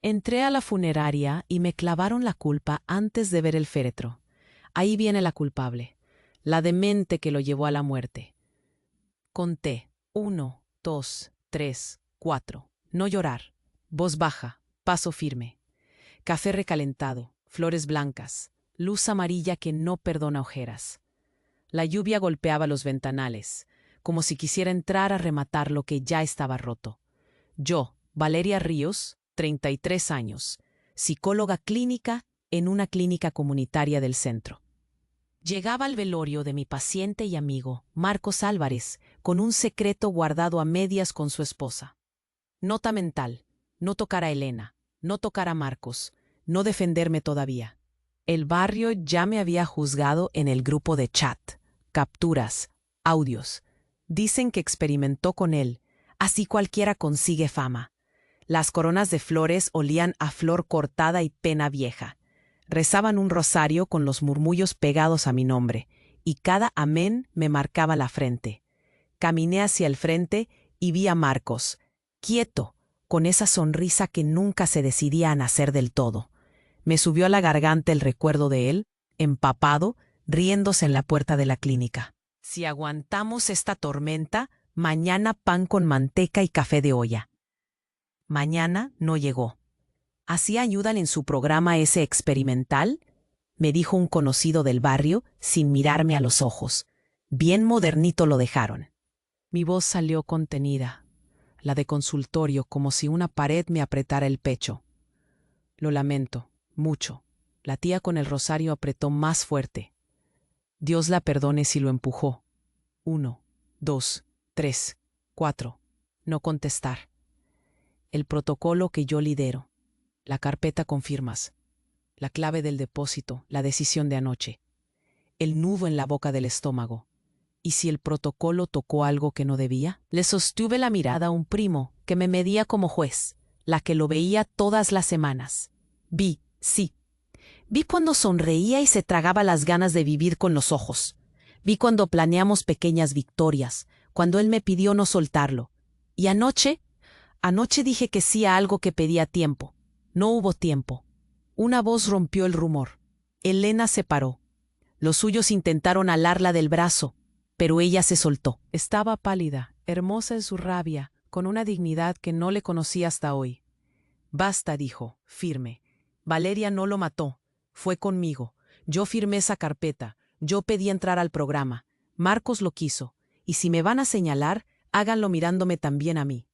Entré a la funeraria y me clavaron la culpa antes de ver el féretro. Ahí viene la culpable, la demente que lo llevó a la muerte. Conté: 1, 2, 3, 4. No llorar. Voz baja, paso firme. Café recalentado, flores blancas, luz amarilla que no perdona ojeras. La lluvia golpeaba los ventanales, como si quisiera entrar a rematar lo que ya estaba roto. Yo, Valeria Ríos, 33 años, psicóloga clínica en una clínica comunitaria del centro. Llegaba al velorio de mi paciente y amigo, Marcos Álvarez, con un secreto guardado a medias con su esposa. Nota mental: no tocar a Elena, no tocar a Marcos, no defenderme todavía. El barrio ya me había juzgado en el grupo de chat, capturas, audios. Dicen que experimentó con él, así cualquiera consigue fama. Las coronas de flores olían a flor cortada y pena vieja. Rezaban un rosario con los murmullos pegados a mi nombre, y cada amén me marcaba la frente. Caminé hacia el frente y vi a Marcos, quieto, con esa sonrisa que nunca se decidía a nacer del todo. Me subió a la garganta el recuerdo de él, empapado, riéndose en la puerta de la clínica. Si aguantamos esta tormenta, mañana pan con manteca y café de olla. Mañana no llegó. ¿Así ayudan en su programa ese experimental?, me dijo un conocido del barrio sin mirarme a los ojos. Bien modernito lo dejaron. Mi voz salió contenida, la de consultorio, como si una pared me apretara el pecho. Lo lamento, mucho. La tía con el rosario apretó más fuerte. Dios la perdone si lo empujó. 1, 2, 3, 4. No contestar. El protocolo que yo lidero. La carpeta con firmas. La clave del depósito, la decisión de anoche. El nudo en la boca del estómago. ¿Y si el protocolo tocó algo que no debía? Le sostuve la mirada a un primo que me medía como juez, la que lo veía todas las semanas. Vi, sí. Vi cuando sonreía y se tragaba las ganas de vivir con los ojos. Vi cuando planeamos pequeñas victorias, cuando él me pidió no soltarlo. Y anoche dije que sí a algo que pedía tiempo. No hubo tiempo. Una voz rompió el rumor. Elena se paró. Los suyos intentaron alarla del brazo, pero ella se soltó. Estaba pálida, hermosa en su rabia, con una dignidad que no le conocía hasta hoy. Basta, dijo, firme. Valeria no lo mató. Fue conmigo. Yo firmé esa carpeta. Yo pedí entrar al programa. Marcos lo quiso. Y si me van a señalar, háganlo mirándome también a mí.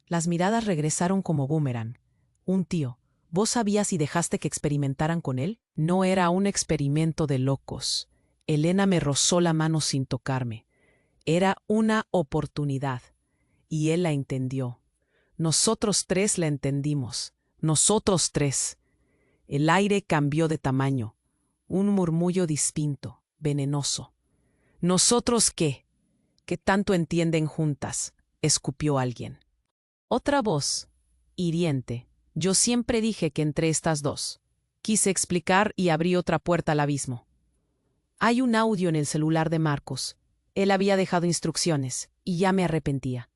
Las miradas regresaron como boomerang. Un tío. ¿Vos sabías y dejaste que experimentaran con él? No era un experimento de locos. Elena me rozó la mano sin tocarme. Era una oportunidad. Y él la entendió. Nosotros tres la entendimos. Nosotros tres. El aire cambió de tamaño. Un murmullo distinto, venenoso. ¿Nosotros qué? ¿Qué tanto entienden juntas?, escupió alguien. Otra voz, hiriente. Yo siempre dije que entre estas dos. Quise explicar y abrí otra puerta al abismo. Hay un audio en el celular de Marcos. Él había dejado instrucciones y ya me arrepentía.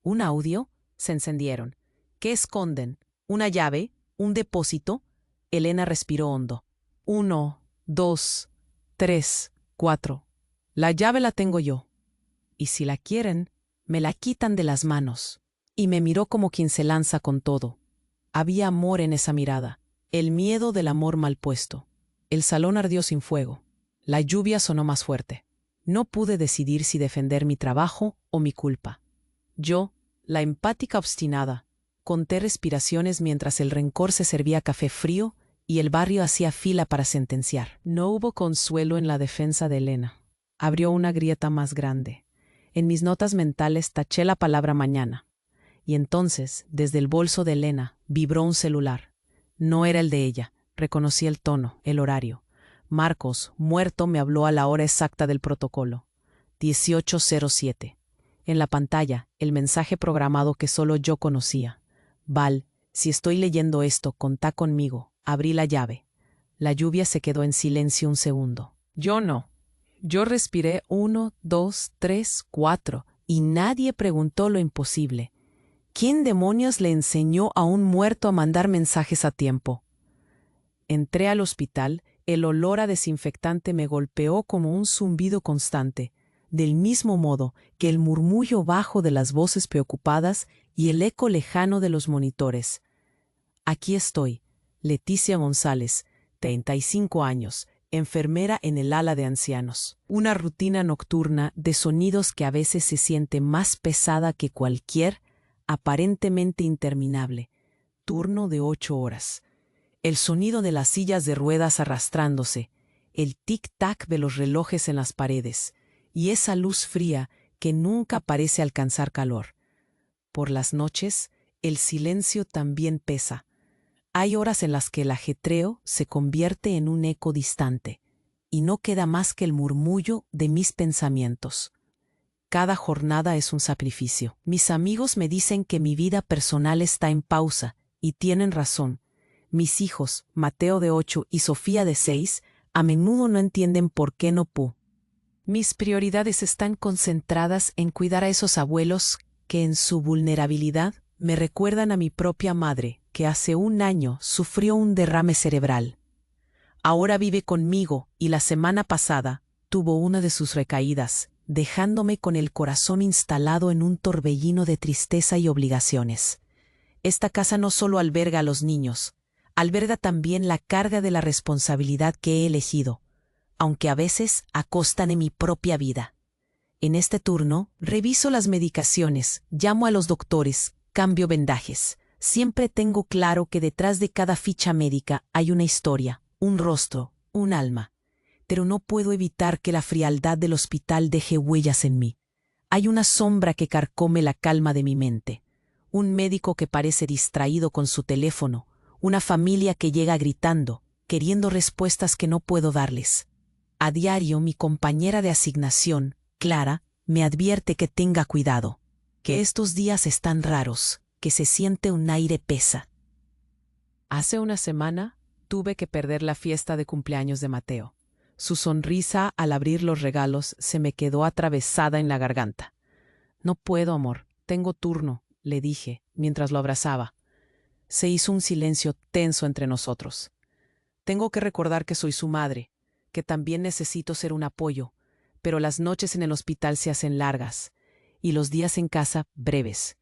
¿Un audio? Se encendieron. ¿Qué esconden? ¿Una llave? ¿Un depósito? Elena respiró hondo. 1, 2, 3, 4. La llave la tengo yo. Y si la quieren, me la quitan de las manos. Y me miró como quien se lanza con todo. Había amor en esa mirada, el miedo del amor mal puesto. El salón ardió sin fuego. La lluvia sonó más fuerte. No pude decidir si defender mi trabajo o mi culpa. Yo, la empática obstinada, conté respiraciones mientras el rencor se servía café frío y el barrio hacía fila para sentenciar. No hubo consuelo en la defensa de Elena. Abrió una grieta más grande. En mis notas mentales taché la palabra mañana. Y entonces, desde el bolso de Elena, vibró un celular. No era el de ella. Reconocí el tono, el horario. Marcos, muerto, me habló a la hora exacta del protocolo. 18:07. En la pantalla, el mensaje programado que solo yo conocía. Val, si estoy leyendo esto, contá conmigo. Abrí la llave. La lluvia se quedó en silencio un segundo. Yo no. Yo respiré 1, 2, 3, 4, y nadie preguntó lo imposible. ¿Quién demonios le enseñó a un muerto a mandar mensajes a tiempo? Entré al hospital, el olor a desinfectante me golpeó como un zumbido constante, del mismo modo que el murmullo bajo de las voces preocupadas y el eco lejano de los monitores. Aquí estoy, Leticia González, 35 años, enfermera en el ala de ancianos. Una rutina nocturna de sonidos que a veces se siente más pesada que cualquier, aparentemente interminable, turno de 8 horas. El sonido de las sillas de ruedas arrastrándose, el tic-tac de los relojes en las paredes, y esa luz fría que nunca parece alcanzar calor. Por las noches, el silencio también pesa. Hay horas en las que el ajetreo se convierte en un eco distante, y no queda más que el murmullo de mis pensamientos. Cada jornada es un sacrificio. Mis amigos me dicen que mi vida personal está en pausa, y tienen razón. Mis hijos, Mateo de 8 y Sofía de 6, a menudo no entienden por qué no puedo. Mis prioridades están concentradas en cuidar a esos abuelos que en su vulnerabilidad me recuerdan a mi propia madre, que hace un año sufrió un derrame cerebral. Ahora vive conmigo y la semana pasada tuvo una de sus recaídas, dejándome con el corazón instalado en un torbellino de tristeza y obligaciones. Esta casa no solo alberga a los niños, alberga también la carga de la responsabilidad que he elegido, aunque a veces a costa de mi propia vida. En este turno, reviso las medicaciones, llamo a los doctores, cambio vendajes. Siempre tengo claro que detrás de cada ficha médica hay una historia, un rostro, un alma. Pero no puedo evitar que la frialdad del hospital deje huellas en mí. Hay una sombra que carcome la calma de mi mente. Un médico que parece distraído con su teléfono, una familia que llega gritando, queriendo respuestas que no puedo darles. A diario mi compañera de asignación, Clara, me advierte que tenga cuidado, que estos días están raros, que se siente un aire pesa. Hace una semana tuve que perder la fiesta de cumpleaños de Mateo. Su sonrisa al abrir los regalos se me quedó atravesada en la garganta. No puedo, amor, tengo turno, le dije, mientras lo abrazaba. Se hizo un silencio tenso entre nosotros. Tengo que recordar que soy su madre, que también necesito ser un apoyo, pero las noches en el hospital se hacen largas, y los días en casa breves.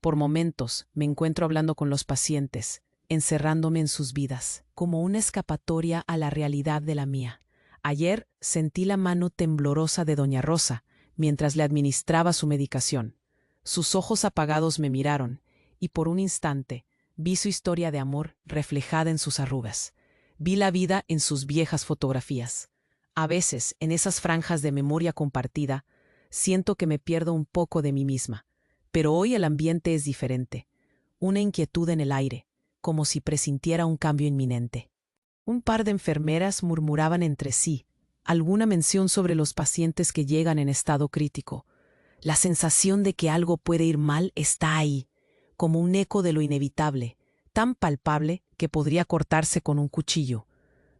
Por momentos me encuentro hablando con los pacientes, encerrándome en sus vidas, como una escapatoria a la realidad de la mía. Ayer sentí la mano temblorosa de doña Rosa, mientras le administraba su medicación. Sus ojos apagados me miraron, y por un instante vi su historia de amor reflejada en sus arrugas. Vi la vida en sus viejas fotografías. A veces, en esas franjas de memoria compartida, siento que me pierdo un poco de mí misma. Pero hoy el ambiente es diferente. Una inquietud en el aire, como si presintiera un cambio inminente. Un par de enfermeras murmuraban entre sí, alguna mención sobre los pacientes que llegan en estado crítico. La sensación de que algo puede ir mal está ahí, como un eco de lo inevitable, tan palpable que podría cortarse con un cuchillo.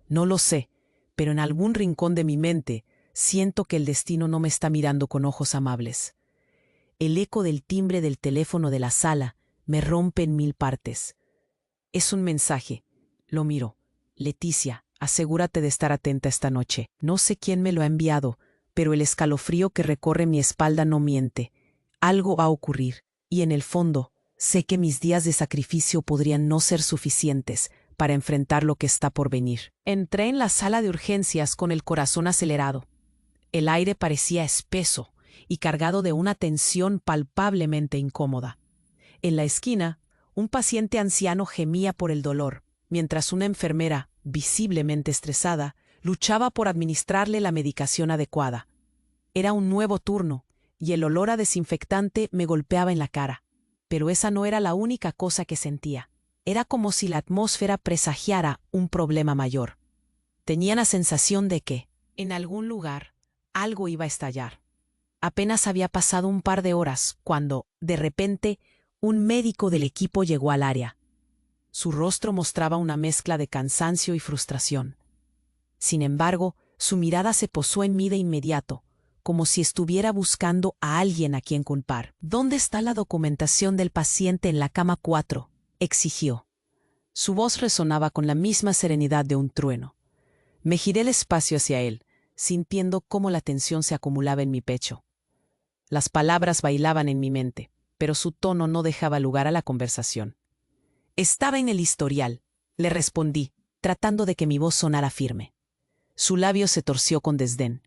No lo sé, pero en algún rincón de mi mente siento que el destino no me está mirando con ojos amables. El eco del timbre del teléfono de la sala me rompe en mil partes. Es un mensaje. Lo miro. Leticia, asegúrate de estar atenta esta noche. No sé quién me lo ha enviado, pero el escalofrío que recorre mi espalda no miente. Algo va a ocurrir, y en el fondo, sé que mis días de sacrificio podrían no ser suficientes para enfrentar lo que está por venir. Entré en la sala de urgencias con el corazón acelerado. El aire parecía espeso y cargado de una tensión palpablemente incómoda. En la esquina, un paciente anciano gemía por el dolor, mientras una enfermera, visiblemente estresada, luchaba por administrarle la medicación adecuada. Era un nuevo turno, y el olor a desinfectante me golpeaba en la cara. Pero esa no era la única cosa que sentía. Era como si la atmósfera presagiara un problema mayor. Tenía la sensación de que, en algún lugar, algo iba a estallar. Apenas había pasado un par de horas cuando, de repente, un médico del equipo llegó al área. Su rostro mostraba una mezcla de cansancio y frustración. Sin embargo, su mirada se posó en mí de inmediato, como si estuviera buscando a alguien a quien culpar. ¿Dónde está la documentación del paciente en la cama 4? Exigió. Su voz resonaba con la misma serenidad de un trueno. Me giré despacio hacia él, sintiendo cómo la tensión se acumulaba en mi pecho. Las palabras bailaban en mi mente, pero su tono no dejaba lugar a la conversación. Estaba en el historial, le respondí, tratando de que mi voz sonara firme. Su labio se torció con desdén.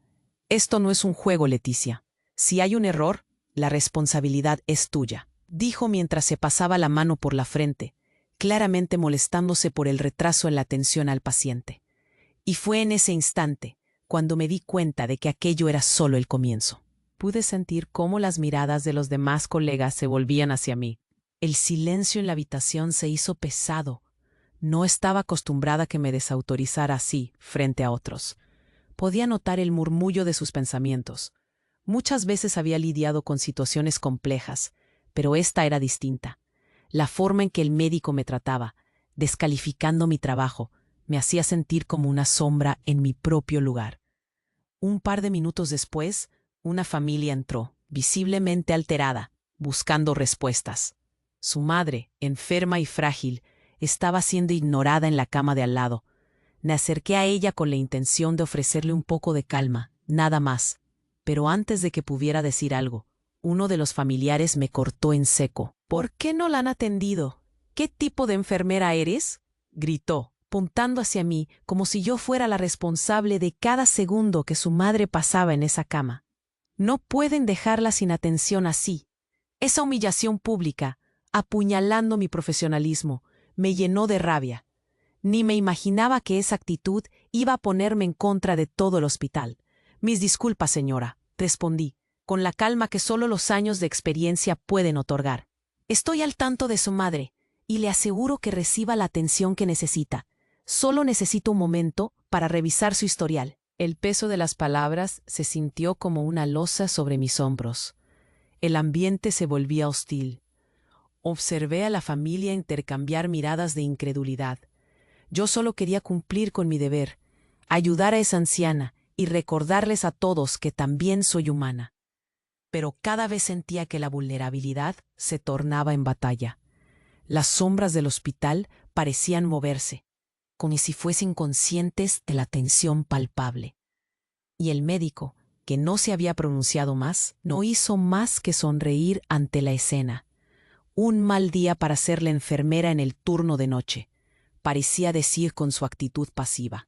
Esto no es un juego, Leticia. Si hay un error, la responsabilidad es tuya, dijo mientras se pasaba la mano por la frente, claramente molestándose por el retraso en la atención al paciente. Y fue en ese instante cuando me di cuenta de que aquello era solo el comienzo. Pude sentir cómo las miradas de los demás colegas se volvían hacia mí. El silencio en la habitación se hizo pesado. No estaba acostumbrada a que me desautorizara así frente a otros. Podía notar el murmullo de sus pensamientos. Muchas veces había lidiado con situaciones complejas, pero esta era distinta. La forma en que el médico me trataba, descalificando mi trabajo, me hacía sentir como una sombra en mi propio lugar. Un par de minutos después, una familia entró, visiblemente alterada, buscando respuestas. Su madre, enferma y frágil, estaba siendo ignorada en la cama de al lado. Me acerqué a ella con la intención de ofrecerle un poco de calma, nada más. Pero antes de que pudiera decir algo, uno de los familiares me cortó en seco. ¿Por qué no la han atendido? ¿Qué tipo de enfermera eres? Gritó, apuntando hacia mí como si yo fuera la responsable de cada segundo que su madre pasaba en esa cama. No pueden dejarla sin atención así. Esa humillación pública, apuñalando mi profesionalismo, me llenó de rabia. Ni me imaginaba que esa actitud iba a ponerme en contra de todo el hospital. Mis disculpas, señora, respondí, con la calma que solo los años de experiencia pueden otorgar. Estoy al tanto de su madre, y le aseguro que reciba la atención que necesita. Solo necesito un momento para revisar su historial. El peso de las palabras se sintió como una losa sobre mis hombros. El ambiente se volvía hostil. Observé a la familia intercambiar miradas de incredulidad. Yo solo quería cumplir con mi deber, ayudar a esa anciana y recordarles a todos que también soy humana. Pero cada vez sentía que la vulnerabilidad se tornaba en batalla. Las sombras del hospital parecían moverse, como si fuesen conscientes de la tensión palpable. Y el médico, que no se había pronunciado más, no hizo más que sonreír ante la escena. Un mal día para ser la enfermera en el turno de noche, parecía decir con su actitud pasiva.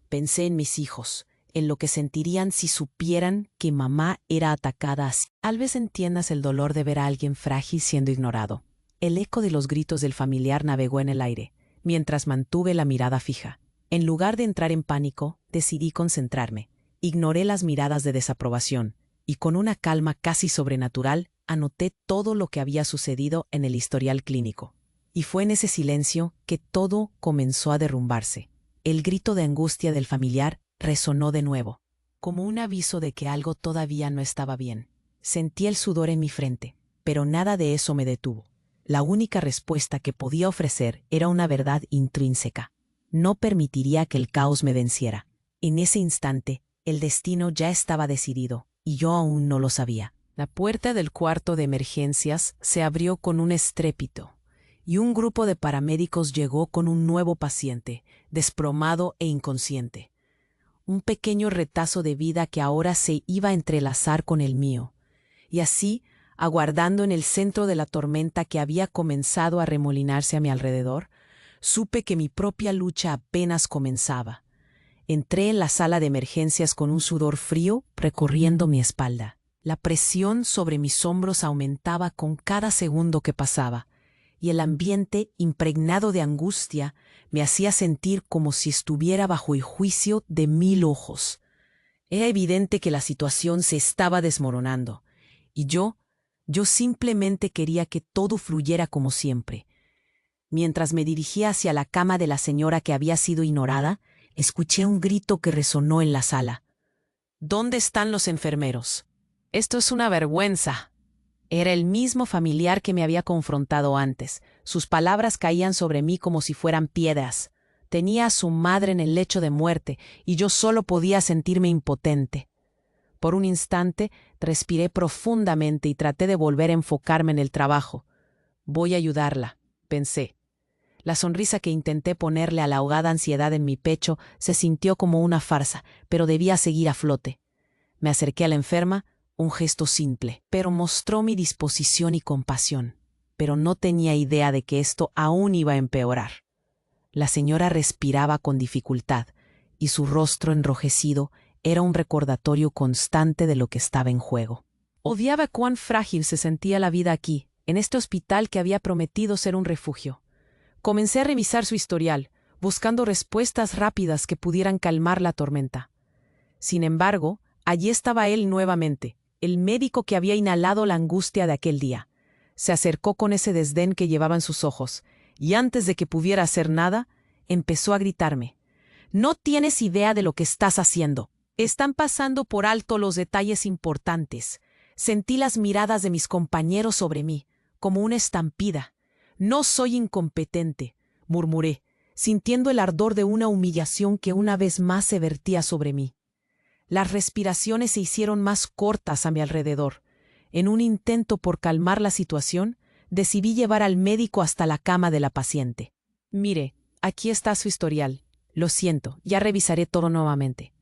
Pensé en mis hijos, en lo que sentirían si supieran que mamá era atacada así. Tal vez entiendas el dolor de ver a alguien frágil siendo ignorado. El eco de los gritos del familiar navegó en el aire, mientras mantuve la mirada fija. En lugar de entrar en pánico, decidí concentrarme. Ignoré las miradas de desaprobación, y con una calma casi sobrenatural, anoté todo lo que había sucedido en el historial clínico. Y fue en ese silencio que todo comenzó a derrumbarse. El grito de angustia del familiar resonó de nuevo, como un aviso de que algo todavía no estaba bien. Sentí el sudor en mi frente, pero nada de eso me detuvo. La única respuesta que podía ofrecer era una verdad intrínseca. No permitiría que el caos me venciera. En ese instante, el destino ya estaba decidido, y yo aún no lo sabía. La puerta del cuarto de emergencias se abrió con un estrépito, y un grupo de paramédicos llegó con un nuevo paciente, desplomado e inconsciente. Un pequeño retazo de vida que ahora se iba a entrelazar con el mío. Y así, aguardando en el centro de la tormenta que había comenzado a remolinarse a mi alrededor, supe que mi propia lucha apenas comenzaba. Entré en la sala de emergencias con un sudor frío recorriendo mi espalda. La presión sobre mis hombros aumentaba con cada segundo que pasaba, y el ambiente, impregnado de angustia, me hacía sentir como si estuviera bajo el juicio de 1000 ojos. Era evidente que la situación se estaba desmoronando, y yo simplemente quería que todo fluyera como siempre. Mientras me dirigía hacia la cama de la señora que había sido ignorada, escuché un grito que resonó en la sala. ¿Dónde están los enfermeros? Esto es una vergüenza. Era el mismo familiar que me había confrontado antes. Sus palabras caían sobre mí como si fueran piedras. Tenía a su madre en el lecho de muerte y yo solo podía sentirme impotente. Por un instante, respiré profundamente y traté de volver a enfocarme en el trabajo. Voy a ayudarla, pensé. La sonrisa que intenté ponerle a la ahogada ansiedad en mi pecho se sintió como una farsa, pero debía seguir a flote. Me acerqué a la enferma, un gesto simple, pero mostró mi disposición y compasión. Pero no tenía idea de que esto aún iba a empeorar. La señora respiraba con dificultad, y su rostro enrojecido era un recordatorio constante de lo que estaba en juego. Odiaba cuán frágil se sentía la vida aquí, en este hospital que había prometido ser un refugio. Comencé a revisar su historial, buscando respuestas rápidas que pudieran calmar la tormenta. Sin embargo, allí estaba él nuevamente, el médico que había inhalado la angustia de aquel día. Se acercó con ese desdén que llevaba en sus ojos, y antes de que pudiera hacer nada, empezó a gritarme. «No tienes idea de lo que estás haciendo. Están pasando por alto los detalles importantes. Sentí las miradas de mis compañeros sobre mí, como una estampida. No soy incompetente», murmuré, sintiendo el ardor de una humillación que una vez más se vertía sobre mí. Las respiraciones se hicieron más cortas a mi alrededor. En un intento por calmar la situación, decidí llevar al médico hasta la cama de la paciente. «Mire, aquí está su historial. Lo siento, ya revisaré todo nuevamente».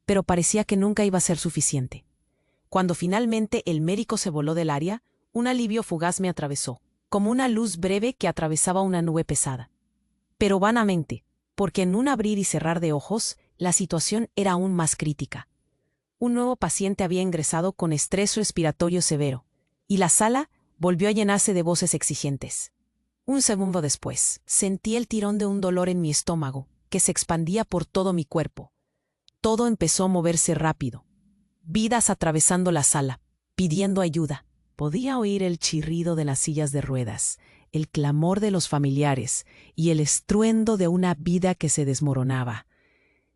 Pero parecía que nunca iba a ser suficiente. Cuando finalmente el médico se voló del área, un alivio fugaz me atravesó, como una luz breve que atravesaba una nube pesada. Pero vanamente, porque en un abrir y cerrar de ojos, la situación era aún más crítica. Un nuevo paciente había ingresado con estrés respiratorio severo, y la sala volvió a llenarse de voces exigentes. Un segundo después, sentí el tirón de un dolor en mi estómago, que se expandía por todo mi cuerpo. Todo empezó a moverse rápido. Vidas atravesando la sala, pidiendo ayuda. Podía oír el chirrido de las sillas de ruedas, el clamor de los familiares y el estruendo de una vida que se desmoronaba.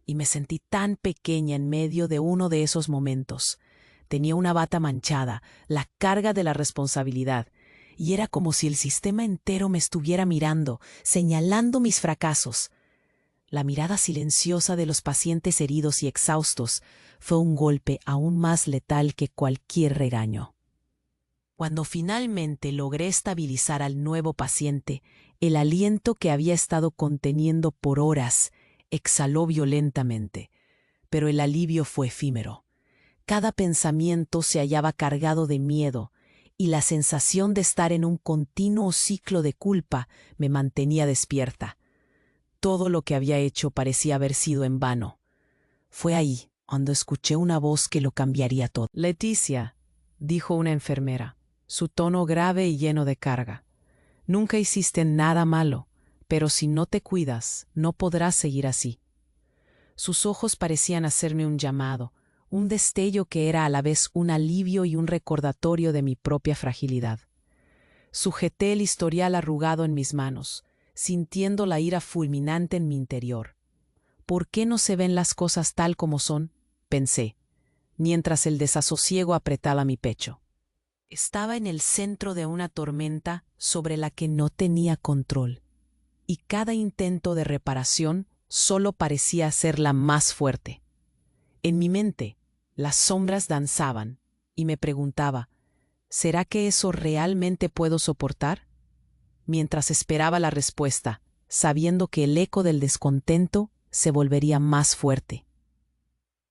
Y me sentí tan pequeña en medio de uno de esos momentos. Tenía una bata manchada, la carga de la responsabilidad, y era como si el sistema entero me estuviera mirando, señalando mis fracasos. La mirada silenciosa de los pacientes heridos y exhaustos fue un golpe aún más letal que cualquier regaño. Cuando finalmente logré estabilizar al nuevo paciente, el aliento que había estado conteniendo por horas exhaló violentamente, pero el alivio fue efímero. Cada pensamiento se hallaba cargado de miedo, y la sensación de estar en un continuo ciclo de culpa me mantenía despierta. Todo lo que había hecho parecía haber sido en vano. Fue ahí cuando escuché una voz que lo cambiaría todo. «Leticia», dijo una enfermera, su tono grave y lleno de carga. «Nunca hiciste nada malo, pero si no te cuidas, no podrás seguir así». Sus ojos parecían hacerme un llamado, un destello que era a la vez un alivio y un recordatorio de mi propia fragilidad. Sujeté el historial arrugado en mis manos, sintiendo la ira fulminante en mi interior. ¿Por qué no se ven las cosas tal como son?, pensé, mientras el desasosiego apretaba mi pecho. Estaba en el centro de una tormenta sobre la que no tenía control, y cada intento de reparación solo parecía hacerla más fuerte. En mi mente, las sombras danzaban, y me preguntaba, ¿será que eso realmente puedo soportar? Mientras esperaba la respuesta, sabiendo que el eco del descontento se volvería más fuerte.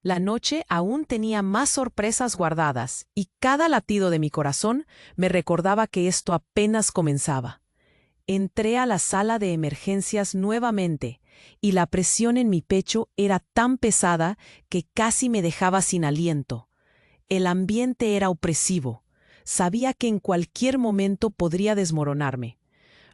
La noche aún tenía más sorpresas guardadas, y cada latido de mi corazón me recordaba que esto apenas comenzaba. Entré a la sala de emergencias nuevamente, y la presión en mi pecho era tan pesada que casi me dejaba sin aliento. El ambiente era opresivo. Sabía que en cualquier momento podría desmoronarme.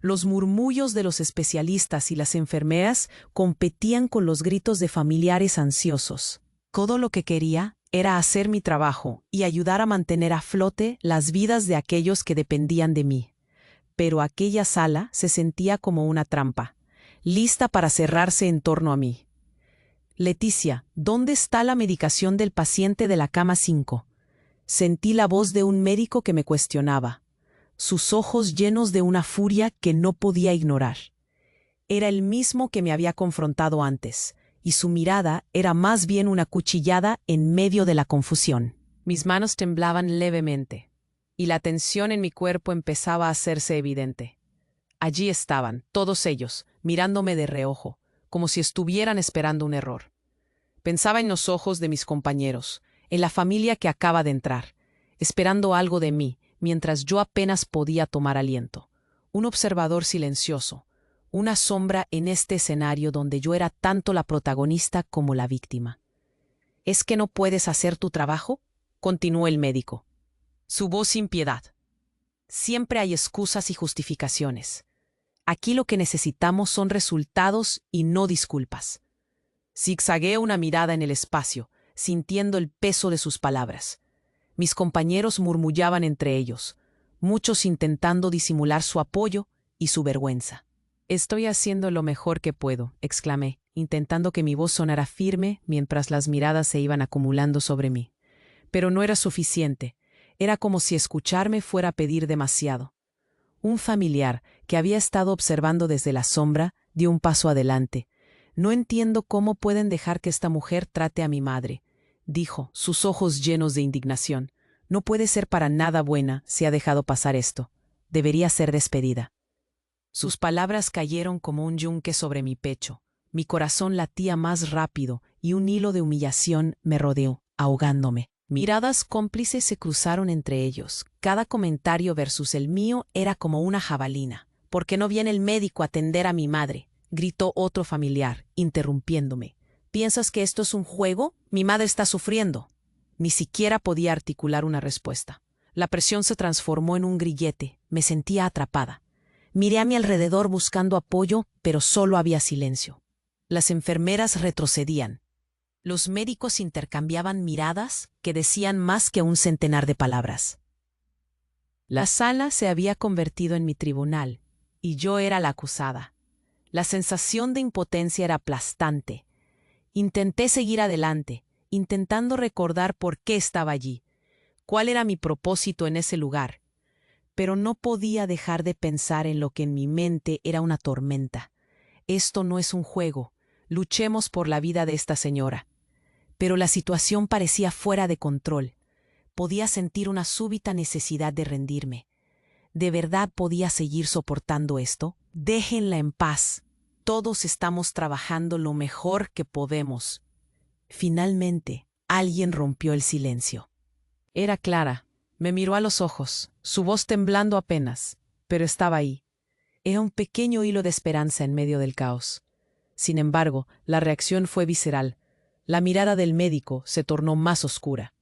Los murmullos de los especialistas y las enfermeras competían con los gritos de familiares ansiosos. Todo lo que quería era hacer mi trabajo y ayudar a mantener a flote las vidas de aquellos que dependían de mí. Pero aquella sala se sentía como una trampa, lista para cerrarse en torno a mí. «Leticia, ¿dónde está la medicación del paciente de la cama 5? Sentí la voz de un médico que me cuestionaba, sus ojos llenos de una furia que no podía ignorar. Era el mismo que me había confrontado antes, y su mirada era más bien una cuchillada en medio de la confusión. Mis manos temblaban levemente, y la tensión en mi cuerpo empezaba a hacerse evidente. Allí estaban, todos ellos, mirándome de reojo, como si estuvieran esperando un error. Pensaba en los ojos de mis compañeros, en la familia que acaba de entrar, esperando algo de mí, mientras yo apenas podía tomar aliento. Un observador silencioso, una sombra en este escenario donde yo era tanto la protagonista como la víctima. ¿Es que no puedes hacer tu trabajo?, continuó el médico, su voz sin piedad. Siempre hay excusas y justificaciones. Aquí lo que necesitamos son resultados y no disculpas. Zigzagué una mirada en el espacio, sintiendo el peso de sus palabras. Mis compañeros murmullaban entre ellos, muchos intentando disimular su apoyo y su vergüenza. Estoy haciendo lo mejor que puedo, exclamé, intentando que mi voz sonara firme mientras las miradas se iban acumulando sobre mí. Pero no era suficiente. Era como si escucharme fuera a pedir demasiado. Un familiar, que había estado observando desde la sombra, dio un paso adelante. «No entiendo cómo pueden dejar que esta mujer trate a mi madre», dijo, sus ojos llenos de indignación. «No puede ser para nada buena si ha dejado pasar esto. Debería ser despedida». Sus palabras cayeron como un yunque sobre mi pecho. Mi corazón latía más rápido y un hilo de humillación me rodeó, ahogándome. Miradas cómplices se cruzaron entre ellos. Cada comentario versus el mío era como una jabalina. «¿Por qué no viene el médico a atender a mi madre?», gritó otro familiar, interrumpiéndome. «¿Piensas que esto es un juego? Mi madre está sufriendo». Ni siquiera podía articular una respuesta. La presión se transformó en un grillete. Me sentía atrapada. Miré a mi alrededor buscando apoyo, pero solo había silencio. Las enfermeras retrocedían. Los médicos intercambiaban miradas que decían más que un centenar de palabras. La sala se había convertido en mi tribunal, y yo era la acusada. La sensación de impotencia era aplastante. Intenté seguir adelante, intentando recordar por qué estaba allí, cuál era mi propósito en ese lugar, pero no podía dejar de pensar en lo que en mi mente era una tormenta. Esto no es un juego. Luchemos por la vida de esta señora. Pero la situación parecía fuera de control. Podía sentir una súbita necesidad de rendirme. ¿De verdad podía seguir soportando esto? Déjenla en paz. Todos estamos trabajando lo mejor que podemos. Finalmente, alguien rompió el silencio. Era Clara. Me miró a los ojos, su voz temblando apenas, pero estaba ahí. Era un pequeño hilo de esperanza en medio del caos. Sin embargo, la reacción fue visceral. La mirada del médico se tornó más oscura.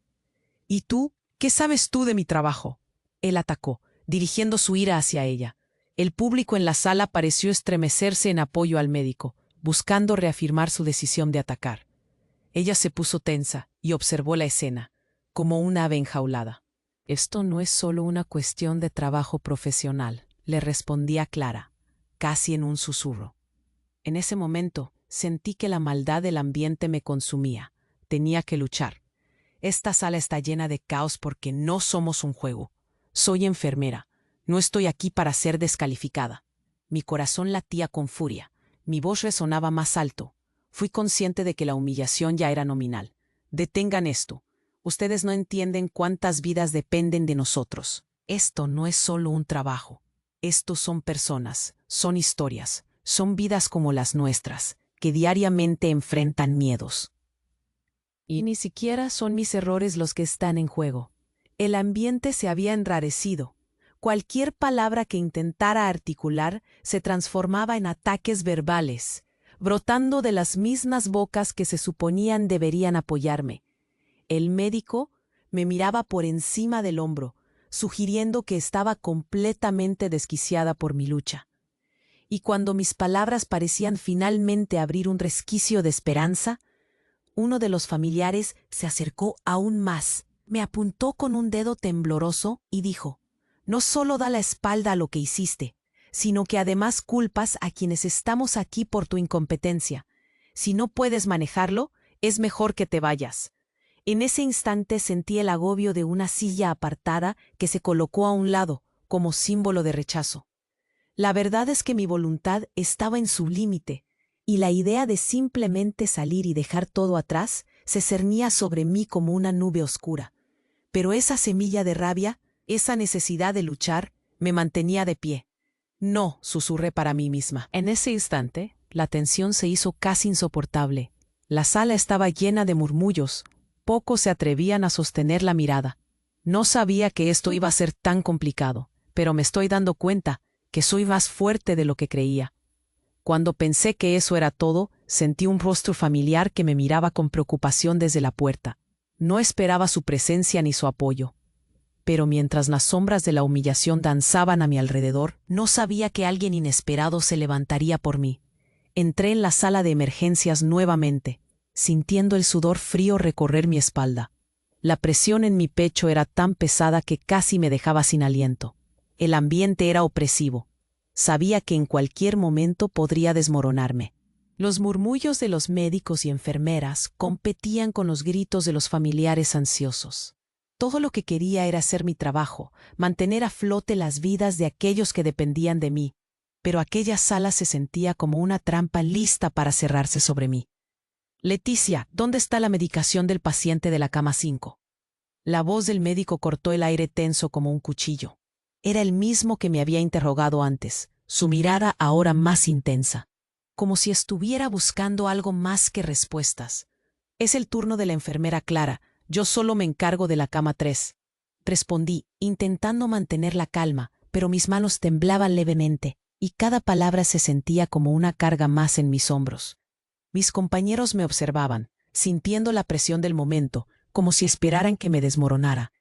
«¿Y tú? ¿Qué sabes tú de mi trabajo?», él atacó, dirigiendo su ira hacia ella. El público en la sala pareció estremecerse en apoyo al médico, buscando reafirmar su decisión de atacar. Ella se puso tensa y observó la escena, como una ave enjaulada. «Esto no es solo una cuestión de trabajo profesional», le respondía Clara, casi en un susurro. En ese momento, sentí que la maldad del ambiente me consumía. Tenía que luchar. Esta sala está llena de caos porque no somos un juego. Soy enfermera. No estoy aquí para ser descalificada. Mi corazón latía con furia. Mi voz resonaba más alto. Fui consciente de que la humillación ya era nominal. «Detengan esto. Ustedes no entienden cuántas vidas dependen de nosotros. Esto no es solo un trabajo. Estos son personas, son historias, son vidas como las nuestras, que diariamente enfrentan miedos. Y ni siquiera son mis errores los que están en juego». El ambiente se había enrarecido. Cualquier palabra que intentara articular se transformaba en ataques verbales, brotando de las mismas bocas que se suponían deberían apoyarme. El médico me miraba por encima del hombro, sugiriendo que estaba completamente desquiciada por mi lucha. Y cuando mis palabras parecían finalmente abrir un resquicio de esperanza, uno de los familiares se acercó aún más, me apuntó con un dedo tembloroso y dijo: «No solo da la espalda a lo que hiciste, sino que además culpas a quienes estamos aquí por tu incompetencia. Si no puedes manejarlo, es mejor que te vayas». En ese instante sentí el agobio de una silla apartada que se colocó a un lado, como símbolo de rechazo. La verdad es que mi voluntad estaba en su límite, y la idea de simplemente salir y dejar todo atrás se cernía sobre mí como una nube oscura. Pero esa semilla de rabia, esa necesidad de luchar, me mantenía de pie. No, susurré para mí misma. En ese instante, la tensión se hizo casi insoportable. La sala estaba llena de murmullos. Pocos se atrevían a sostener la mirada. No sabía que esto iba a ser tan complicado, pero me estoy dando cuenta que soy más fuerte de lo que creía. Cuando pensé que eso era todo, sentí un rostro familiar que me miraba con preocupación desde la puerta. No esperaba su presencia ni su apoyo. Pero mientras las sombras de la humillación danzaban a mi alrededor, no sabía que alguien inesperado se levantaría por mí. Entré en la sala de emergencias nuevamente, sintiendo el sudor frío recorrer mi espalda. La presión en mi pecho era tan pesada que casi me dejaba sin aliento. El ambiente era opresivo. Sabía que en cualquier momento podría desmoronarme. Los murmullos de los médicos y enfermeras competían con los gritos de los familiares ansiosos. Todo lo que quería era hacer mi trabajo, mantener a flote las vidas de aquellos que dependían de mí, pero aquella sala se sentía como una trampa lista para cerrarse sobre mí. Leticia, ¿dónde está la medicación del paciente de la cama 5? La voz del médico cortó el aire tenso como un cuchillo. Era el mismo que me había interrogado antes, su mirada ahora más intensa, como si estuviera buscando algo más que respuestas. Es el turno de la enfermera Clara. Yo solo me encargo de la cama 3. Respondí, intentando mantener la calma, pero mis manos temblaban levemente, y cada palabra se sentía como una carga más en mis hombros. Mis compañeros me observaban, sintiendo la presión del momento, como si esperaran que me desmoronara.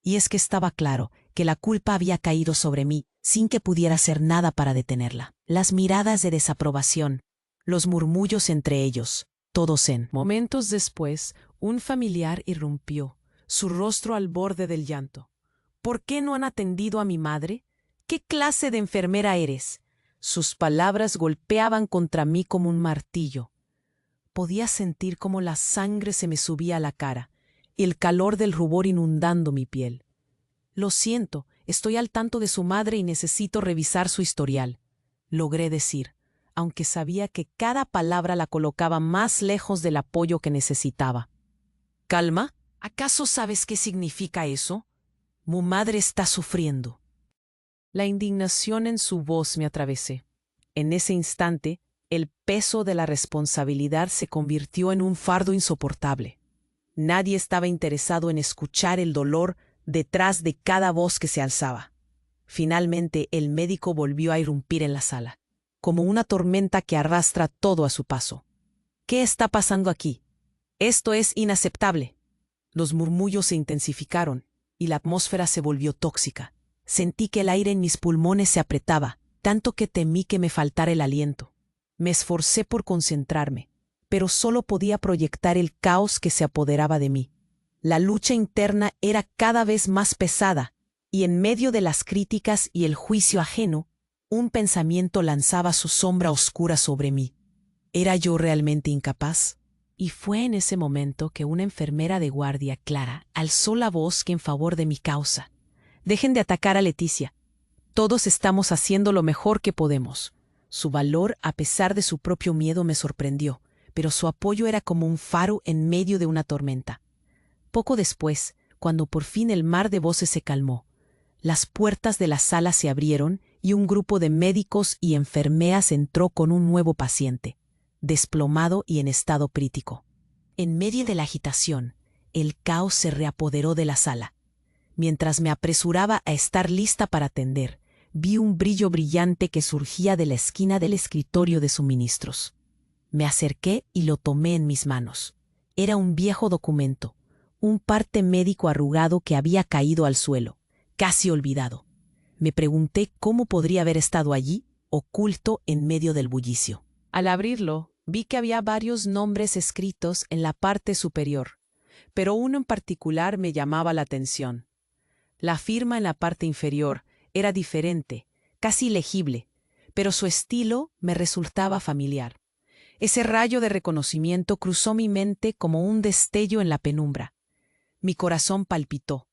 Y es que estaba claro que la culpa había caído sobre mí, sin que pudiera hacer nada para detenerla. Las miradas de desaprobación, los murmullos entre ellos, todos en. Momentos después, un familiar irrumpió, su rostro al borde del llanto. ¿Por qué no han atendido a mi madre? ¿Qué clase de enfermera eres? Sus palabras golpeaban contra mí como un martillo. Podía sentir cómo la sangre se me subía a la cara, el calor del rubor inundando mi piel. Lo siento, estoy al tanto de su madre y necesito revisar su historial, logré decir, aunque sabía que cada palabra la colocaba más lejos del apoyo que necesitaba. ¿Calma? ¿Acaso sabes qué significa eso? Mi madre está sufriendo. La indignación en su voz me atravesé. En ese instante, el peso de la responsabilidad se convirtió en un fardo insoportable. Nadie estaba interesado en escuchar el dolor detrás de cada voz que se alzaba. Finalmente, el médico volvió a irrumpir en la sala, como una tormenta que arrastra todo a su paso. ¿Qué está pasando aquí? Esto es inaceptable. Los murmullos se intensificaron y la atmósfera se volvió tóxica. Sentí que el aire en mis pulmones se apretaba, tanto que temí que me faltara el aliento. Me esforcé por concentrarme, pero solo podía proyectar el caos que se apoderaba de mí. La lucha interna era cada vez más pesada, y en medio de las críticas y el juicio ajeno, un pensamiento lanzaba su sombra oscura sobre mí. ¿Era yo realmente incapaz? Y fue en ese momento que una enfermera de guardia, Clara, alzó la voz en favor de mi causa. Dejen de atacar a Leticia. Todos estamos haciendo lo mejor que podemos. Su valor, a pesar de su propio miedo, me sorprendió, pero su apoyo era como un faro en medio de una tormenta. Poco después, cuando por fin el mar de voces se calmó, las puertas de la sala se abrieron y un grupo de médicos y enfermeras entró con un nuevo paciente, desplomado y en estado crítico. En medio de la agitación, el caos se reapoderó de la sala. Mientras me apresuraba a estar lista para atender, vi un brillo brillante que surgía de la esquina del escritorio de suministros. Me acerqué y lo tomé en mis manos. Era un viejo documento, un parte médico arrugado que había caído al suelo, casi olvidado. Me pregunté cómo podría haber estado allí, oculto en medio del bullicio. Al abrirlo, vi que había varios nombres escritos en la parte superior, pero uno en particular me llamaba la atención. La firma en la parte inferior era diferente, casi legible, pero su estilo me resultaba familiar. Ese rayo de reconocimiento cruzó mi mente como un destello en la penumbra. Mi corazón palpitó.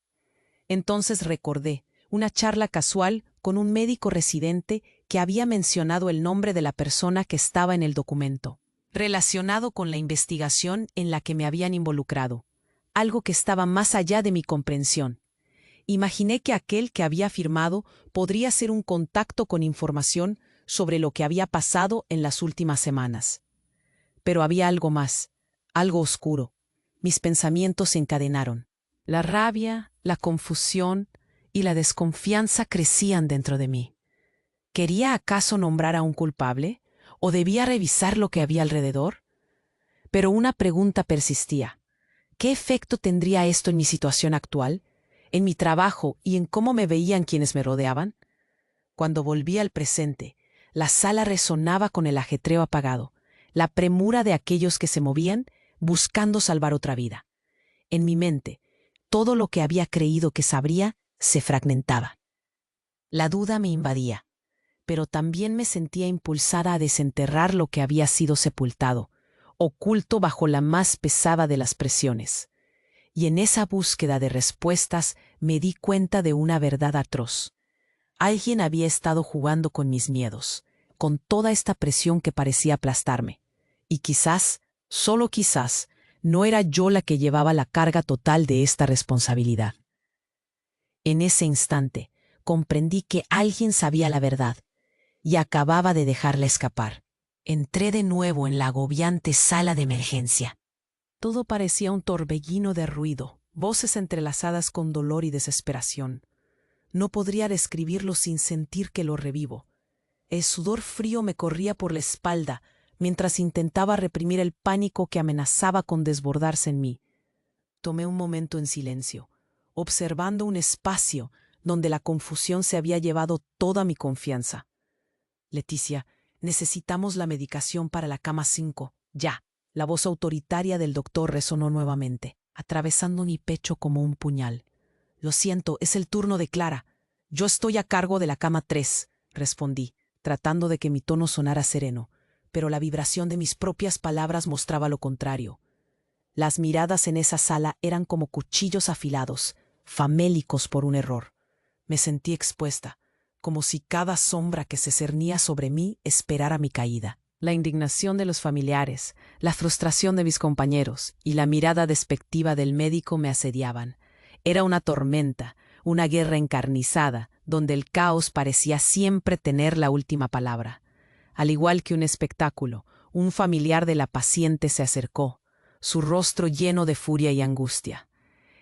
Entonces recordé una charla casual con un médico residente que había mencionado el nombre de la persona que estaba en el documento, relacionado con la investigación en la que me habían involucrado. algo que estaba más allá de mi comprensión. Imaginé que aquel que había firmado podría ser un contacto con información sobre lo que había pasado en las últimas semanas. Pero había algo más, algo oscuro. Mis pensamientos se encadenaron. La rabia, la confusión y la desconfianza crecían dentro de mí. ¿Quería acaso nombrar a un culpable? ¿O debía revisar lo que había alrededor? Pero una pregunta persistía. ¿Qué efecto tendría esto en mi situación actual, en mi trabajo y en cómo me veían quienes me rodeaban? Cuando volví al presente, la sala resonaba con el ajetreo apagado, la premura de aquellos que se movían buscando salvar otra vida. En mi mente, todo lo que había creído que sabría se fragmentaba. La duda me invadía, pero también me sentía impulsada a desenterrar lo que había sido sepultado, oculto bajo la más pesada de las presiones. Y en esa búsqueda de respuestas me di cuenta de una verdad atroz. Alguien había estado jugando con mis miedos, con toda esta presión que parecía aplastarme. Y quizás, solo quizás, no era yo la que llevaba la carga total de esta responsabilidad. En ese instante, comprendí que alguien sabía la verdad y acababa de dejarla escapar. Entré de nuevo en la agobiante sala de emergencia. Todo parecía un torbellino de ruido, voces entrelazadas con dolor y desesperación. No podría describirlo sin sentir que lo revivo. El sudor frío me corría por la espalda mientras intentaba reprimir el pánico que amenazaba con desbordarse en mí. Tomé un momento en silencio, observando un espacio donde la confusión se había llevado toda mi confianza. Leticia, necesitamos la medicación para la cama 5, ya. La voz autoritaria del doctor resonó nuevamente, atravesando mi pecho como un puñal. Lo siento, es el turno de Clara. Yo estoy a cargo de la cama 3, respondí, tratando de que mi tono sonara sereno, pero la vibración de mis propias palabras mostraba lo contrario. Las miradas en esa sala eran como cuchillos afilados, famélicos por un error. Me sentí expuesta, como si cada sombra que se cernía sobre mí esperara mi caída. La indignación de los familiares, la frustración de mis compañeros y la mirada despectiva del médico me asediaban. Era una tormenta, una guerra encarnizada, donde el caos parecía siempre tener la última palabra. Al igual que un espectáculo, un familiar de la paciente se acercó, su rostro lleno de furia y angustia.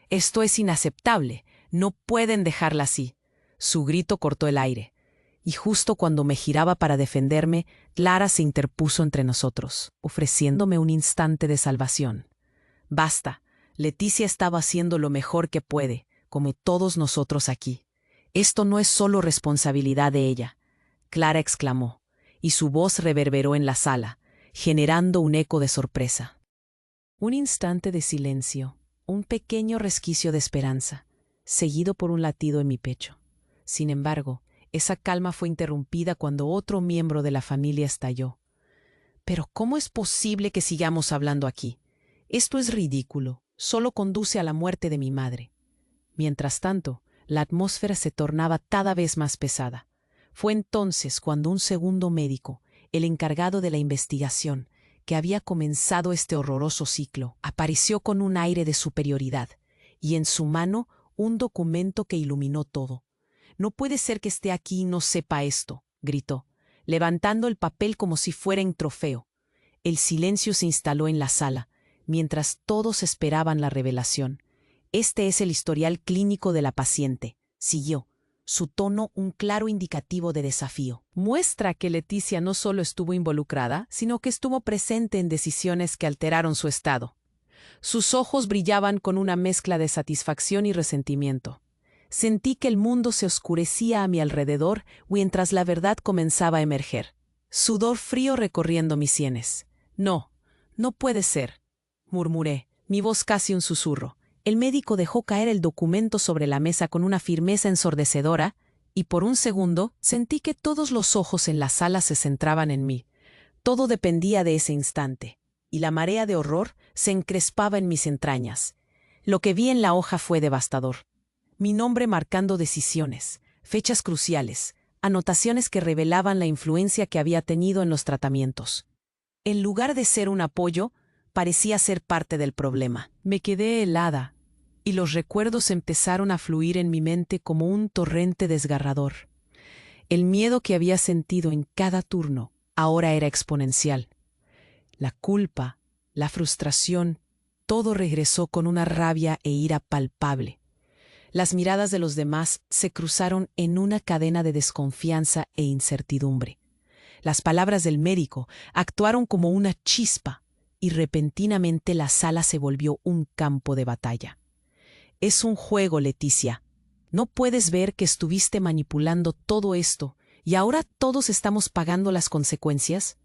«Esto es inaceptable, no pueden dejarla así». Su grito cortó el aire. Y justo cuando me giraba para defenderme, Clara se interpuso entre nosotros, ofreciéndome un instante de salvación. «Basta, Leticia estaba haciendo lo mejor que puede, como todos nosotros aquí. Esto no es solo responsabilidad de ella», Clara exclamó, y su voz reverberó en la sala, generando un eco de sorpresa. Un instante de silencio, un pequeño resquicio de esperanza, seguido por un latido en mi pecho. Sin embargo, esa calma fue interrumpida cuando otro miembro de la familia estalló. «¿Pero cómo es posible que sigamos hablando aquí? Esto es ridículo, solo conduce a la muerte de mi madre». Mientras tanto, la atmósfera se tornaba cada vez más pesada. Fue entonces cuando un segundo médico, el encargado de la investigación, que había comenzado este horroroso ciclo, apareció con un aire de superioridad, y en su mano un documento que iluminó todo. «No puede ser que esté aquí y no sepa esto», gritó, levantando el papel como si fuera un trofeo. El silencio se instaló en la sala, mientras todos esperaban la revelación. «Este es el historial clínico de la paciente», siguió, su tono un claro indicativo de desafío. «Muestra que Leticia no solo estuvo involucrada, sino que estuvo presente en decisiones que alteraron su estado». Sus ojos brillaban con una mezcla de satisfacción y resentimiento. Sentí que el mundo se oscurecía a mi alrededor mientras la verdad comenzaba a emerger. Sudor frío recorriendo mis sienes. «No, no puede ser», murmuré, mi voz casi un susurro. El médico dejó caer el documento sobre la mesa con una firmeza ensordecedora, y por un segundo sentí que todos los ojos en la sala se centraban en mí. Todo dependía de ese instante, y la marea de horror se encrespaba en mis entrañas. Lo que vi en la hoja fue devastador. Mi nombre marcando decisiones, fechas cruciales, anotaciones que revelaban la influencia que había tenido en los tratamientos. En lugar de ser un apoyo, parecía ser parte del problema. Me quedé helada, y los recuerdos empezaron a fluir en mi mente como un torrente desgarrador. El miedo que había sentido en cada turno ahora era exponencial. La culpa, la frustración, todo regresó con una rabia e ira palpable. Las miradas de los demás se cruzaron en una cadena de desconfianza e incertidumbre. Las palabras del médico actuaron como una chispa y repentinamente la sala se volvió un campo de batalla. Es un juego, Leticia. ¿No puedes ver que estuviste manipulando todo esto y ahora todos estamos pagando las consecuencias?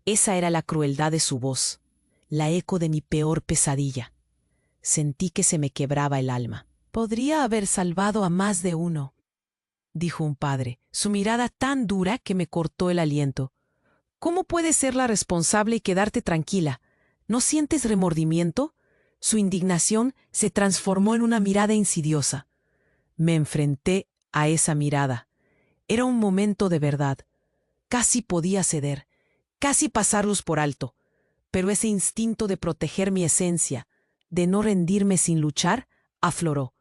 Esa era la crueldad de su voz, la eco de mi peor pesadilla. Sentí que se me quebraba el alma. Podría haber salvado a más de uno, dijo un padre, su mirada tan dura que me cortó el aliento. ¿Cómo puedes ser la responsable y quedarte tranquila? ¿No sientes remordimiento? Su indignación se transformó en una mirada insidiosa. Me enfrenté a esa mirada. Era un momento de verdad. Casi podía ceder, casi pasarlos por alto, pero ese instinto de proteger mi esencia, de no rendirme sin luchar, afloró.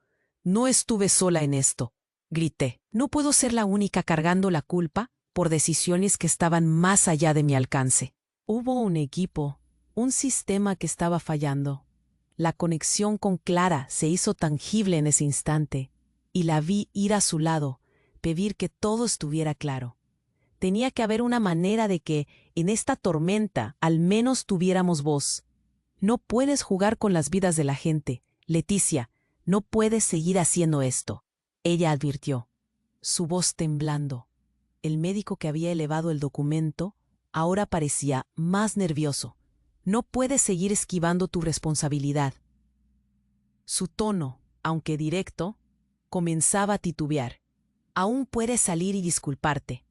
No estuve sola en esto, grité. No puedo ser la única cargando la culpa por decisiones que estaban más allá de mi alcance. Hubo un equipo, un sistema que estaba fallando. La conexión con Clara se hizo tangible en ese instante, y la vi ir a su lado, pedir que todo estuviera claro. Tenía que haber una manera de que, en esta tormenta, al menos tuviéramos voz. No puedes jugar con las vidas de la gente, Leticia. No puedes seguir haciendo esto, ella advirtió, su voz temblando. El médico que había elevado el documento ahora parecía más nervioso. No puedes seguir esquivando tu responsabilidad. Su tono, aunque directo, comenzaba a titubear. Aún puedes salir y disculparte.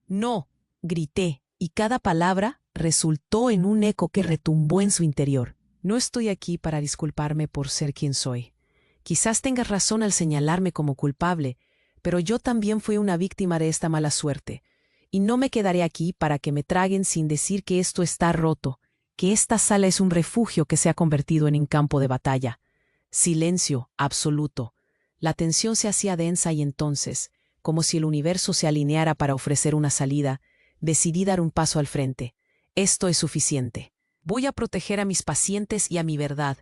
No, grité, y cada palabra resultó en un eco que retumbó en su interior. No estoy aquí para disculparme por ser quien soy. Quizás tengas razón al señalarme como culpable, pero yo también fui una víctima de esta mala suerte, y no me quedaré aquí para que me traguen sin decir que esto está roto, que esta sala es un refugio que se ha convertido en un campo de batalla. Silencio absoluto. La tensión se hacía densa y entonces, como si el universo se alineara para ofrecer una salida, decidí dar un paso al frente. Esto es suficiente. Voy a proteger a mis pacientes y a mi verdad,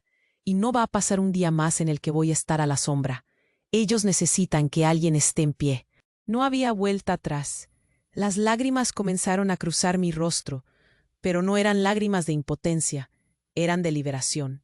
y no va a pasar un día más en el que voy a estar a la sombra. Ellos necesitan que alguien esté en pie. No había vuelta atrás. Las lágrimas comenzaron a cruzar mi rostro, pero no eran lágrimas de impotencia, eran de liberación.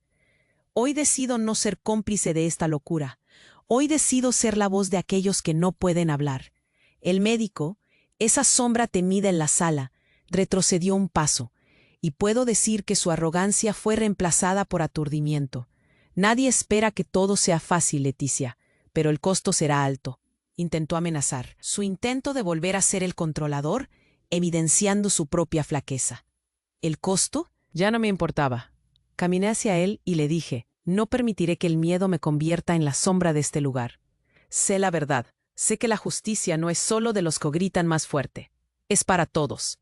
Hoy decido no ser cómplice de esta locura. Hoy decido ser la voz de aquellos que no pueden hablar. El médico, esa sombra temida en la sala, retrocedió un paso, y puedo decir que su arrogancia fue reemplazada por aturdimiento. Nadie espera que todo sea fácil, Leticia, pero el costo será alto. Intentó amenazar. Su intento de volver a ser el controlador, evidenciando su propia flaqueza. ¿El costo? Ya no me importaba. Caminé hacia él y le dije, no permitiré que el miedo me convierta en la sombra de este lugar. Sé la verdad. Sé que la justicia no es solo de los que gritan más fuerte. Es para todos.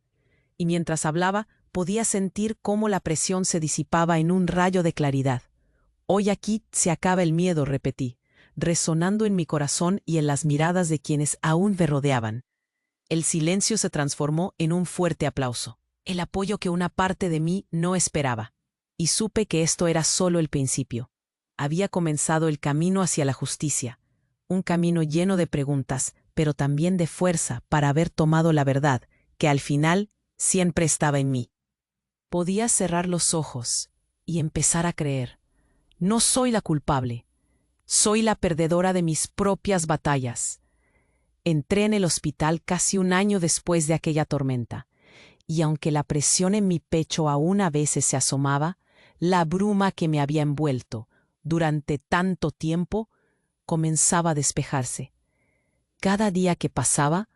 Y mientras hablaba, podía sentir cómo la presión se disipaba en un rayo de claridad. Hoy aquí se acaba el miedo, repetí, resonando en mi corazón y en las miradas de quienes aún me rodeaban. El silencio se transformó en un fuerte aplauso, el apoyo que una parte de mí no esperaba. Y supe que esto era solo el principio. Había comenzado el camino hacia la justicia, un camino lleno de preguntas, pero también de fuerza para haber tomado la verdad, que al final siempre estaba en mí. Podía cerrar los ojos y empezar a creer. No soy la culpable. Soy la perdedora de mis propias batallas. Entré en el hospital casi un año después de aquella tormenta, y aunque la presión en mi pecho aún a veces se asomaba, la bruma que me había envuelto durante tanto tiempo comenzaba a despejarse. Cada día que pasaba,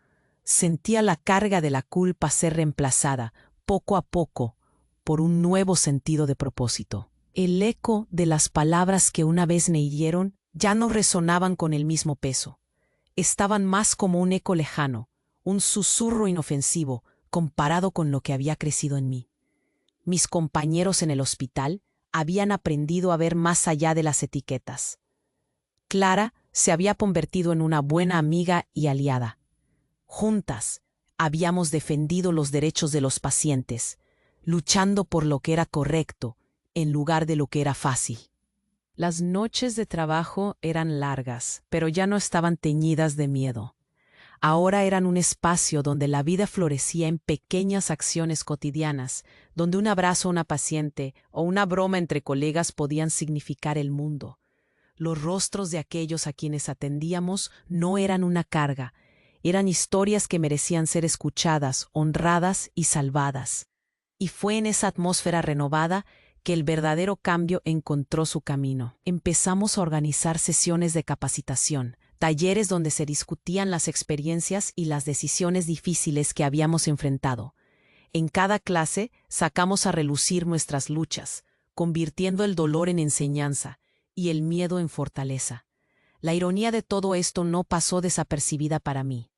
sentía la carga de la culpa ser reemplazada, poco a poco, por un nuevo sentido de propósito. El eco de las palabras que una vez me hirieron ya no resonaban con el mismo peso. Estaban más como un eco lejano, un susurro inofensivo comparado con lo que había crecido en mí. Mis compañeros en el hospital, habían aprendido a ver más allá de las etiquetas. Clara se había convertido en una buena amiga y aliada. Juntas, habíamos defendido los derechos de los pacientes, luchando por lo que era correcto en lugar de lo que era fácil. Las noches de trabajo eran largas, pero ya no estaban teñidas de miedo. Ahora eran un espacio donde la vida florecía en pequeñas acciones cotidianas, donde un abrazo a una paciente o una broma entre colegas podían significar el mundo. Los rostros de aquellos a quienes atendíamos no eran una carga, eran historias que merecían ser escuchadas, honradas y salvadas. Y fue en esa atmósfera renovada que el verdadero cambio encontró su camino. Empezamos a organizar sesiones de capacitación, talleres donde se discutían las experiencias y las decisiones difíciles que habíamos enfrentado. En cada clase sacamos a relucir nuestras luchas, convirtiendo el dolor en enseñanza y el miedo en fortaleza. La ironía de todo esto no pasó desapercibida para mí.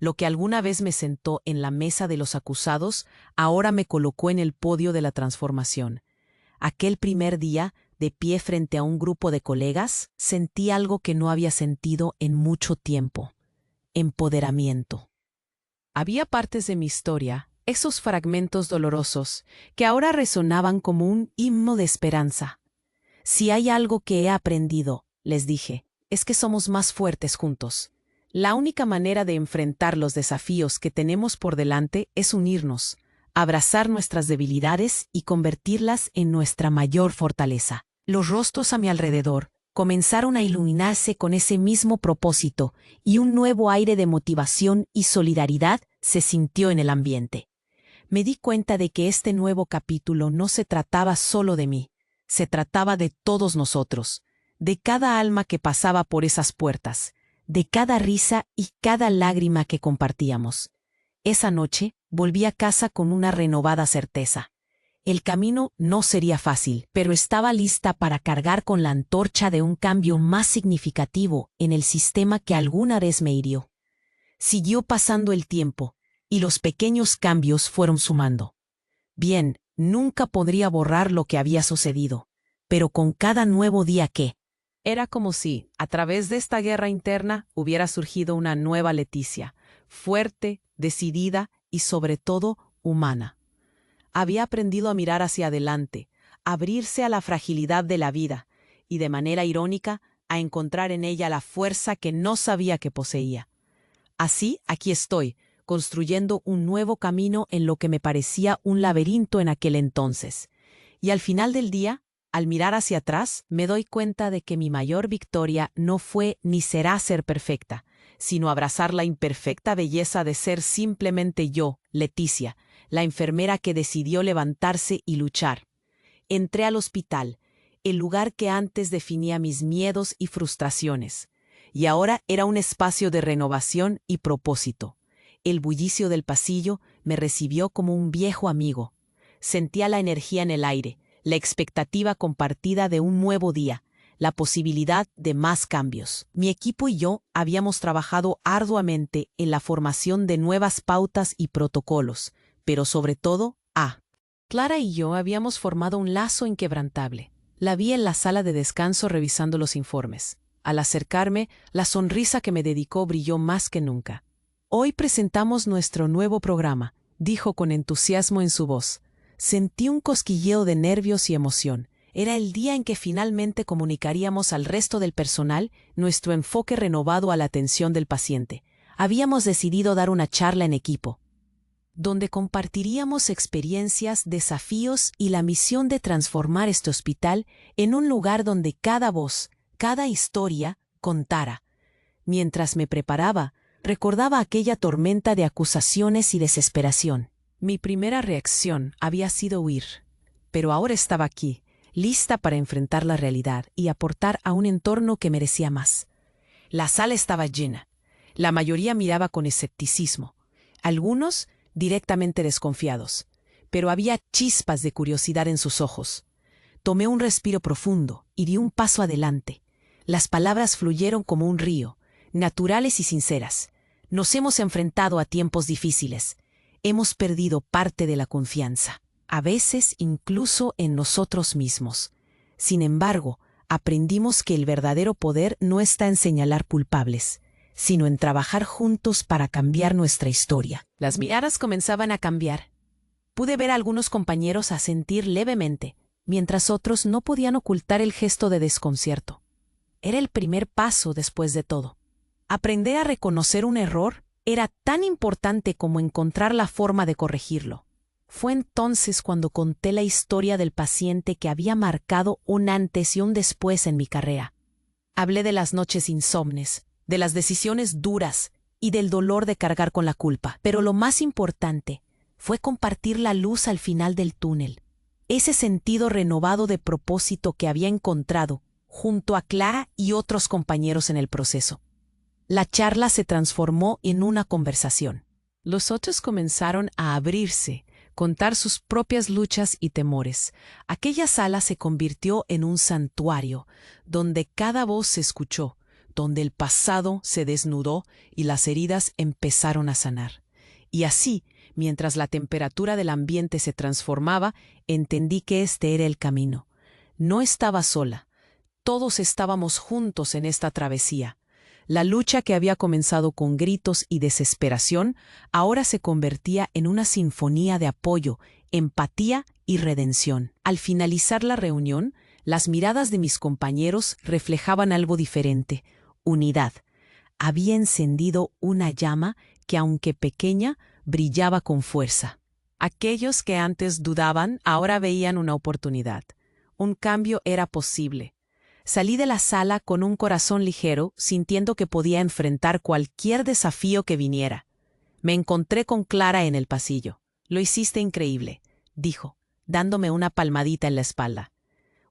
Lo que alguna vez me sentó en la mesa de los acusados, ahora me colocó en el podio de la transformación. Aquel primer día, de pie frente a un grupo de colegas, sentí algo que no había sentido en mucho tiempo: empoderamiento. Había partes de mi historia, esos fragmentos dolorosos, que ahora resonaban como un himno de esperanza. Si hay algo que he aprendido, les dije, es que somos más fuertes juntos. La única manera de enfrentar los desafíos que tenemos por delante es unirnos, abrazar nuestras debilidades y convertirlas en nuestra mayor fortaleza. Los rostros a mi alrededor comenzaron a iluminarse con ese mismo propósito y un nuevo aire de motivación y solidaridad se sintió en el ambiente. Me di cuenta de que este nuevo capítulo no se trataba solo de mí, se trataba de todos nosotros, de cada alma que pasaba por esas puertas, de cada risa y cada lágrima que compartíamos. Esa noche volví a casa con una renovada certeza. El camino no sería fácil, pero estaba lista para cargar con la antorcha de un cambio más significativo en el sistema que alguna vez me hirió. Siguió pasando el tiempo, y los pequeños cambios fueron sumando. Bien, nunca podría borrar lo que había sucedido, pero con cada nuevo día era como si, a través de esta guerra interna, hubiera surgido una nueva Leticia, fuerte, decidida y sobre todo humana. Había aprendido a mirar hacia adelante, a abrirse a la fragilidad de la vida y, de manera irónica, a encontrar en ella la fuerza que no sabía que poseía. Así, aquí estoy, construyendo un nuevo camino en lo que me parecía un laberinto en aquel entonces. Y al final del día, al mirar hacia atrás, me doy cuenta de que mi mayor victoria no fue ni será ser perfecta, sino abrazar la imperfecta belleza de ser simplemente yo, Leticia, la enfermera que decidió levantarse y luchar. Entré al hospital, el lugar que antes definía mis miedos y frustraciones, y ahora era un espacio de renovación y propósito. El bullicio del pasillo me recibió como un viejo amigo. Sentía la energía en el aire, la expectativa compartida de un nuevo día, la posibilidad de más cambios. Mi equipo y yo habíamos trabajado arduamente en la formación de nuevas pautas y protocolos, pero sobre todo, Clara y yo habíamos formado un lazo inquebrantable. La vi en la sala de descanso revisando los informes. Al acercarme, la sonrisa que me dedicó brilló más que nunca. Hoy presentamos nuestro nuevo programa, dijo con entusiasmo en su voz. Sentí un cosquilleo de nervios y emoción. Era el día en que finalmente comunicaríamos al resto del personal nuestro enfoque renovado a la atención del paciente. Habíamos decidido dar una charla en equipo, donde compartiríamos experiencias, desafíos y la misión de transformar este hospital en un lugar donde cada voz, cada historia, contara. Mientras me preparaba, recordaba aquella tormenta de acusaciones y desesperación. Mi primera reacción había sido huir, pero ahora estaba aquí, lista para enfrentar la realidad y aportar a un entorno que merecía más. La sala estaba llena. La mayoría miraba con escepticismo. Algunos directamente desconfiados, pero había chispas de curiosidad en sus ojos. Tomé un respiro profundo y di un paso adelante. Las palabras fluyeron como un río, naturales y sinceras. Nos hemos enfrentado a tiempos difíciles. Hemos perdido parte de la confianza. a veces incluso en nosotros mismos. Sin embargo, aprendimos que el verdadero poder no está en señalar culpables, sino en trabajar juntos para cambiar nuestra historia. Las miradas comenzaban a cambiar. Pude ver a algunos compañeros asentir levemente, mientras otros no podían ocultar el gesto de desconcierto. Era el primer paso después de todo. Aprender a reconocer un error era tan importante como encontrar la forma de corregirlo. Fue entonces cuando conté la historia del paciente que había marcado un antes y un después en mi carrera. Hablé de las noches insomnes, de las decisiones duras y del dolor de cargar con la culpa. Pero lo más importante fue compartir la luz al final del túnel, ese sentido renovado de propósito que había encontrado junto a Clara y otros compañeros en el proceso. La charla se transformó en una conversación. Los otros comenzaron a abrirse, contar sus propias luchas y temores. Aquella sala se convirtió en un santuario, donde cada voz se escuchó, donde el pasado se desnudó y las heridas empezaron a sanar. Y así, mientras la temperatura del ambiente se transformaba, entendí que este era el camino. No estaba sola. Todos estábamos juntos en esta travesía. La lucha que había comenzado con gritos y desesperación ahora se convertía en una sinfonía de apoyo, empatía y redención. Al finalizar la reunión, las miradas de mis compañeros reflejaban algo diferente: unidad. Había encendido una llama que, aunque pequeña, brillaba con fuerza. Aquellos que antes dudaban ahora veían una oportunidad. Un cambio era posible. Salí de la sala con un corazón ligero, sintiendo que podía enfrentar cualquier desafío que viniera. Me encontré con Clara en el pasillo. «Lo hiciste increíble», dijo, dándome una palmadita en la espalda.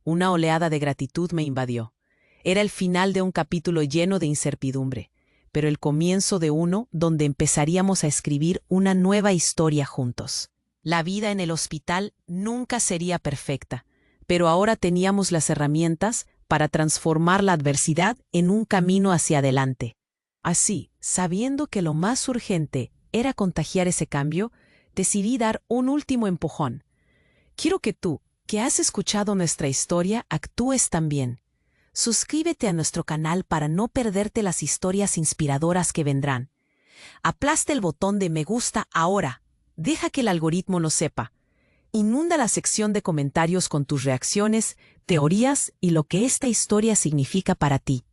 Una oleada de gratitud me invadió. Era el final de un capítulo lleno de incertidumbre, pero el comienzo de uno donde empezaríamos a escribir una nueva historia juntos. La vida en el hospital nunca sería perfecta, pero ahora teníamos las herramientas para transformar la adversidad en un camino hacia adelante. Así, sabiendo que lo más urgente era contagiar ese cambio, decidí dar un último empujón. Quiero que tú, que has escuchado nuestra historia, actúes también. Suscríbete a nuestro canal para no perderte las historias inspiradoras que vendrán. Aplasta el botón de me gusta ahora. Deja que el algoritmo lo sepa. Inunda la sección de comentarios con tus reacciones, teorías y lo que esta historia significa para ti.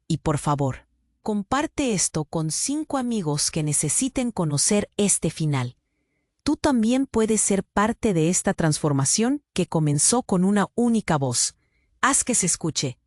Y por favor, comparte esto con 5 amigos que necesiten conocer este final. Tú también puedes ser parte de esta transformación que comenzó con una única voz. Haz que se escuche.